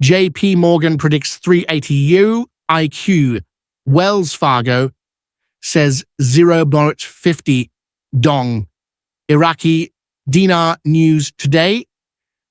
JP Morgan predicts 3.80 IQD. Wells Fargo says 0.50 Dong. Iraqi Dinar News Today,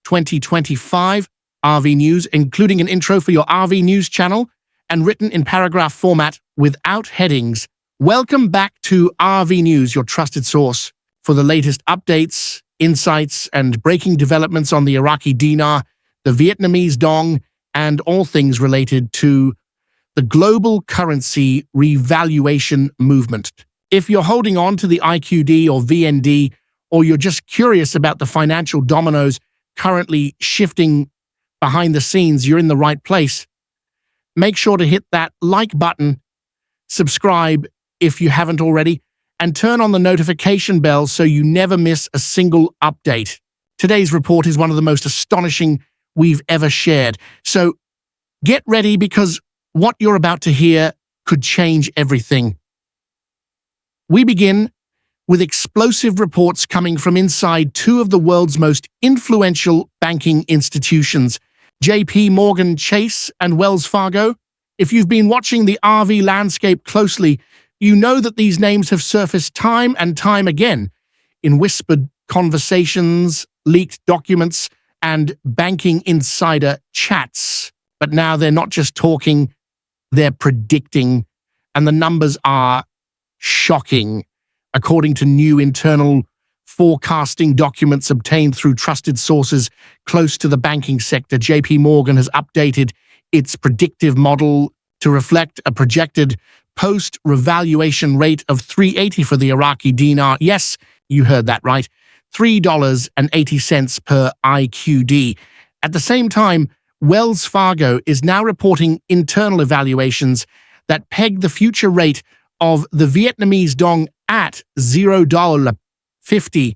2025 RV News, including an intro for your RV News channel and written in paragraph format without headings. Welcome back to RV News, your trusted source for the latest updates, insights, and breaking developments on the Iraqi Dinar, the Vietnamese Dong, and all things related to the global currency revaluation movement. If you're holding on to the IQD or VND, or you're just curious about the financial dominoes currently shifting behind the scenes, you're in the right place. Make sure to hit that like button, subscribe if you haven't already, and turn on the notification bell so you never miss a single update. Today's report is one of the most astonishing we've ever shared. So get ready, because what you're about to hear could change everything. We begin with explosive reports coming from inside two of the world's most influential banking institutions, JP Morgan Chase and Wells Fargo. If you've been watching the RV landscape closely, you know that these names have surfaced time and time again in whispered conversations, leaked documents, and banking insider chats. But now they're not just talking, they're predicting, and the numbers are shocking. According to new internal forecasting documents obtained through trusted sources close to the banking sector, JP Morgan has updated its predictive model to reflect a projected post-revaluation rate of 3.80 for the Iraqi dinar. Yes, you heard that right, $3.80 per IQD. At the same time, Wells Fargo is now reporting internal evaluations that peg the future rate of the Vietnamese Dong at $0.50,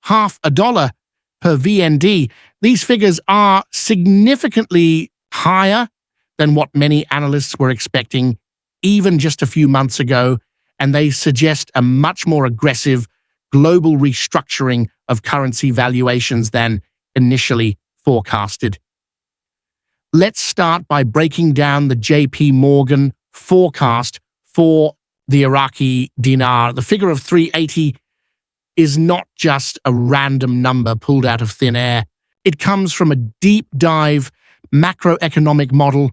half a dollar per VND. These figures are significantly higher than what many analysts were expecting even just a few months ago, and they suggest a much more aggressive global restructuring of currency valuations than initially forecasted. Let's start by breaking down the JP Morgan forecast for the Iraqi dinar. The figure of 3.80 is not just a random number pulled out of thin air. It comes from a deep dive macroeconomic model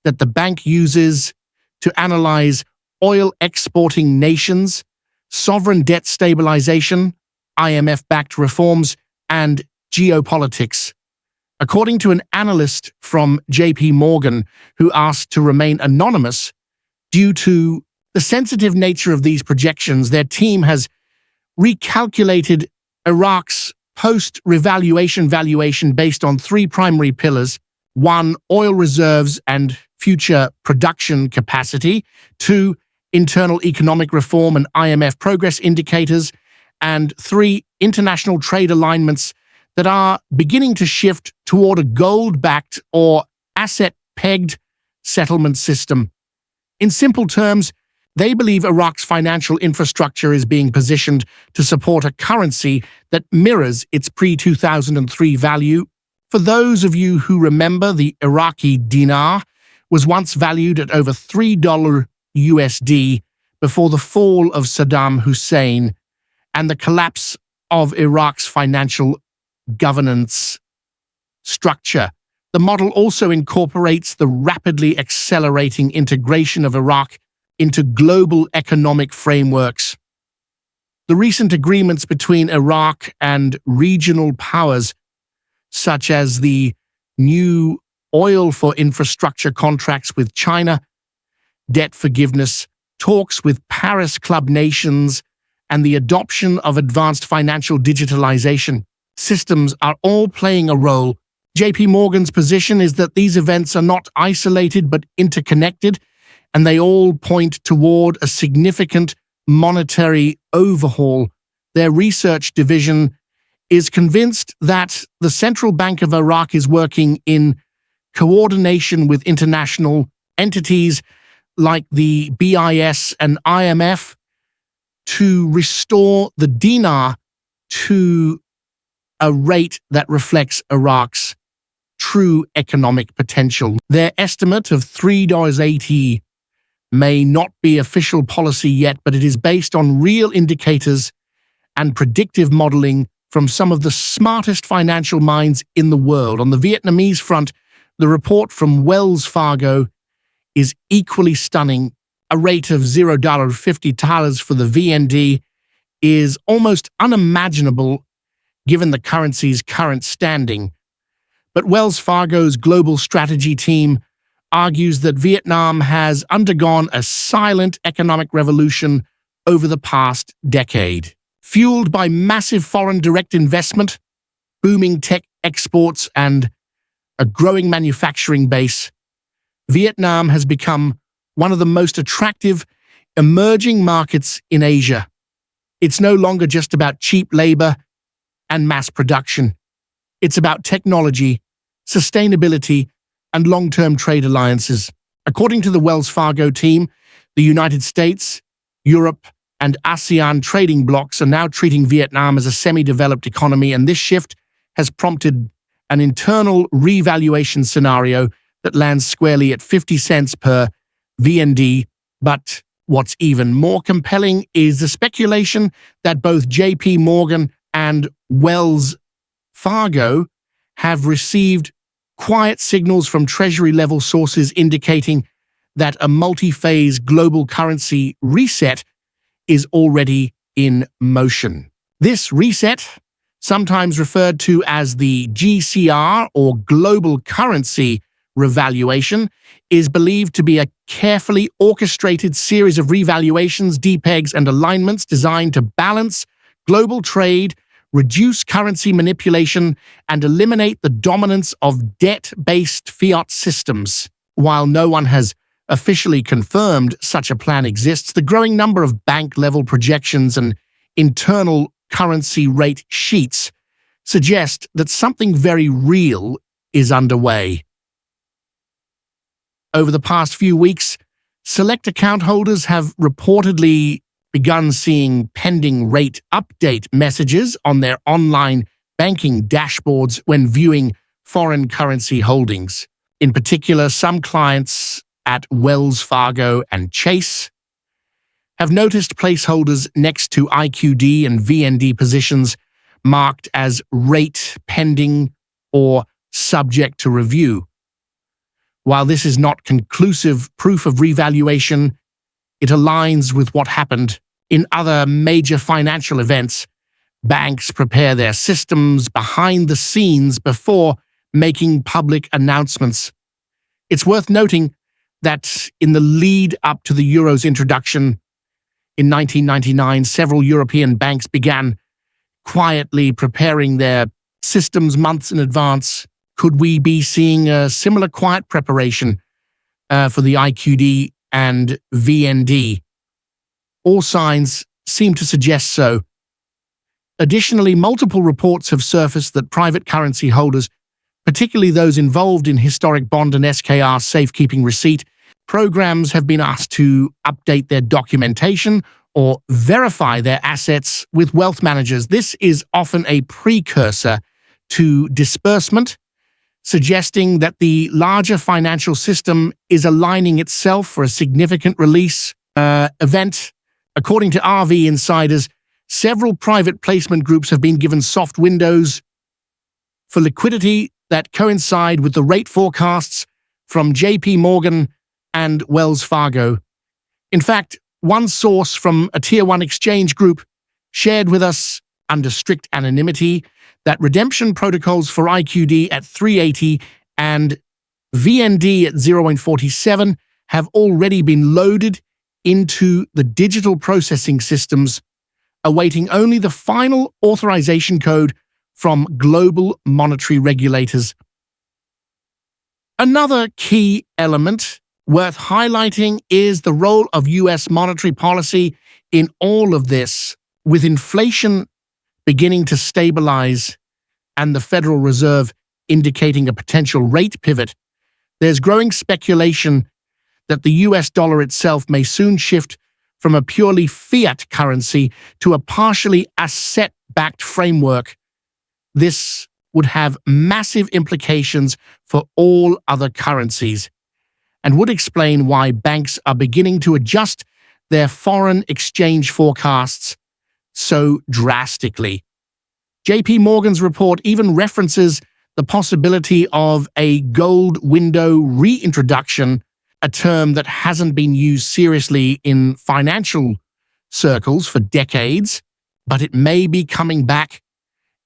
that the bank uses to analyze oil exporting nations, sovereign debt stabilization, IMF-backed reforms, and geopolitics. According to an analyst from JP Morgan who asked to remain anonymous due to the sensitive nature of these projections, their team has recalculated Iraq's post-revaluation valuation based on three primary pillars: 1, oil reserves and future production capacity; 2, internal economic reform and IMF progress indicators; and 3, international trade alignments that are beginning to shift toward a gold-backed or asset-pegged settlement system. In simple terms, they believe Iraq's financial infrastructure is being positioned to support a currency that mirrors its pre-2003 value. For those of you who remember, the Iraqi dinar was once valued at over $3 USD before the fall of Saddam Hussein and the collapse of Iraq's financial governance structure. The model also incorporates the rapidly accelerating integration of Iraq into global economic frameworks. The recent agreements between Iraq and regional powers, such as the new oil for infrastructure contracts with China, debt forgiveness, talks with Paris Club nations, and the adoption of advanced financial digitalization systems are all playing a role. JP Morgan's position is that these events are not isolated but interconnected, and they all point toward a significant monetary overhaul. Their research division is convinced that the Central Bank of Iraq is working in coordination with international entities like the BIS and IMF to restore the dinar to a rate that reflects Iraq's true economic potential. Their estimate of $3.80 may not be official policy yet, but it is based on real indicators and predictive modeling from some of the smartest financial minds in the world. On the Vietnamese front, the report from Wells Fargo is equally stunning. A rate of $0.50 for the VND is almost unimaginable given the currency's current standing. But Wells Fargo's global strategy team argues that Vietnam has undergone a silent economic revolution over the past decade. Fueled by massive foreign direct investment, booming tech exports, and a growing manufacturing base, Vietnam has become one of the most attractive emerging markets in Asia. It's no longer just about cheap labor and mass production. It's about technology, sustainability, and long-term trade alliances. According to the Wells Fargo team, the United States, Europe, and ASEAN trading blocs are now treating Vietnam as a semi-developed economy, and this shift has prompted an internal revaluation scenario that lands squarely at 50 cents per VND. But what's even more compelling is the speculation that both JP Morgan and Wells Fargo have received quiet signals from Treasury-level sources indicating that a multi-phase global currency reset is already in motion. This reset, sometimes referred to as the GCR or Global Currency Revaluation, is believed to be a carefully orchestrated series of revaluations, depegs, and alignments designed to balance global trade, reduce currency manipulation, and eliminate the dominance of debt-based fiat systems. While no one has officially confirmed such a plan exists, the growing number of bank-level projections and internal currency rate sheets suggest that something very real is underway. Over the past few weeks, select account holders have reportedly begun seeing pending rate update messages on their online banking dashboards when viewing foreign currency holdings. In particular, some clients at Wells Fargo and Chase have noticed placeholders next to IQD and VND positions marked as rate pending or subject to review. While this is not conclusive proof of revaluation, it aligns with what happened in other major financial events. Banks prepare their systems behind the scenes before making public announcements. It's worth noting that in the lead up to the euro's introduction in 1999, several European banks began quietly preparing their systems months in advance. Could we be seeing a similar quiet preparation for the IQD and VND? All signs seem to suggest so. Additionally, multiple reports have surfaced that private currency holders, particularly those involved in historic bond and SKR safekeeping receipt programs, have been asked to update their documentation or verify their assets with wealth managers. This is often a precursor to disbursement, suggesting that the larger financial system is aligning itself for a significant release event. According to RV Insiders, several private placement groups have been given soft windows for liquidity that coincide with the rate forecasts from JP Morgan and Wells Fargo. In fact, one source from a Tier 1 exchange group shared with us, under strict anonymity, that redemption protocols for IQD at 3.80 and VND at 0.47 have already been loaded into the digital processing systems, awaiting only the final authorization code from global monetary regulators. Another key element worth highlighting is the role of U.S. monetary policy in all of this. With inflation beginning to stabilize and the Federal Reserve indicating a potential rate pivot, there's growing speculation that the US dollar itself may soon shift from a purely fiat currency to a partially asset-backed framework. This would have massive implications for all other currencies and would explain why banks are beginning to adjust their foreign exchange forecasts so drastically. JP Morgan's report even references the possibility of a gold window reintroduction, a term that hasn't been used seriously in financial circles for decades, but it may be coming back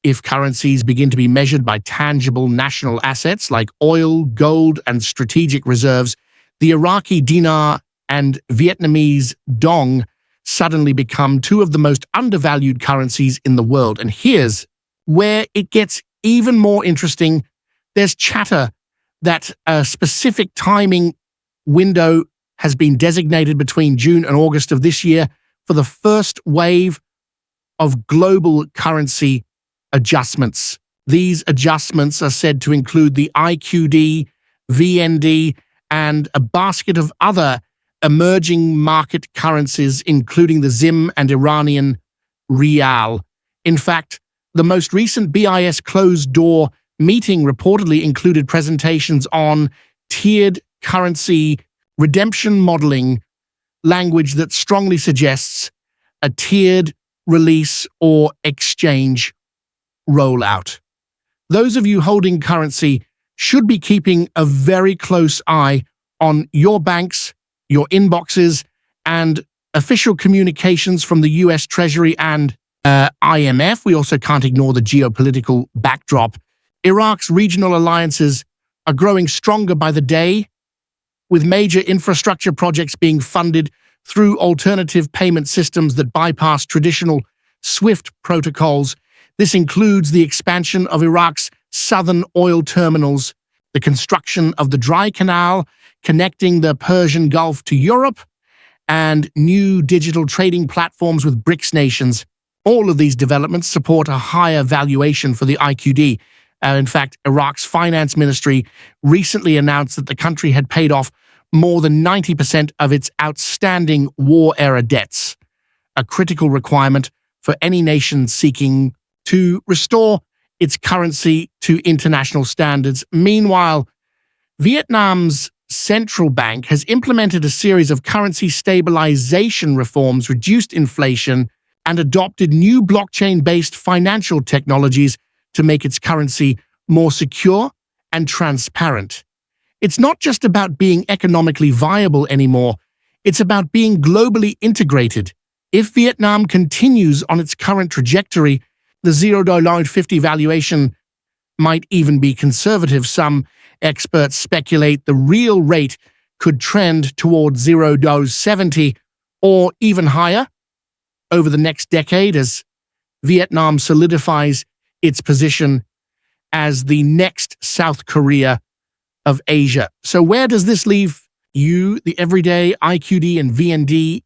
if currencies begin to be measured by tangible national assets like oil, gold, and strategic reserves. The Iraqi Dinar and Vietnamese Dong suddenly become two of the most undervalued currencies in the world. And here's where it gets even more interesting. There's chatter that a specific timing window has been designated between June and August of this year for the first wave of global currency adjustments. These adjustments are said to include the IQD, VND, and a basket of other emerging market currencies, including the Zim and Iranian Rial. In fact, the most recent BIS closed-door meeting reportedly included presentations on tiered currency redemption modeling, language that strongly suggests a tiered release or exchange rollout. Those of you holding currency should be keeping a very close eye on your banks, your inboxes, and official communications from the US Treasury and IMF. We also can't ignore the geopolitical backdrop. Iraq's regional alliances are growing stronger by the day, with major infrastructure projects being funded through alternative payment systems that bypass traditional SWIFT protocols. This includes the expansion of Iraq's southern oil terminals, the construction of the Dry Canal connecting the Persian Gulf to Europe, and new digital trading platforms with BRICS nations. All of these developments support a higher valuation for the IQD. In fact, Iraq's finance ministry recently announced that the country had paid off more than 90% of its outstanding war-era debts, a critical requirement for any nation seeking to restore its currency to international standards. Meanwhile, Vietnam's central bank has implemented a series of currency stabilization reforms, reduced inflation, and adopted new blockchain-based financial technologies to make its currency more secure and transparent. It's not just about being economically viable anymore, it's about being globally integrated. If Vietnam continues on its current trajectory, the $0.50 valuation might even be conservative. Some experts speculate the real rate could trend toward $0.70 or even higher over the next decade as Vietnam solidifies its position as the next South Korea of Asia. So where does this leave you, the everyday IQD and VND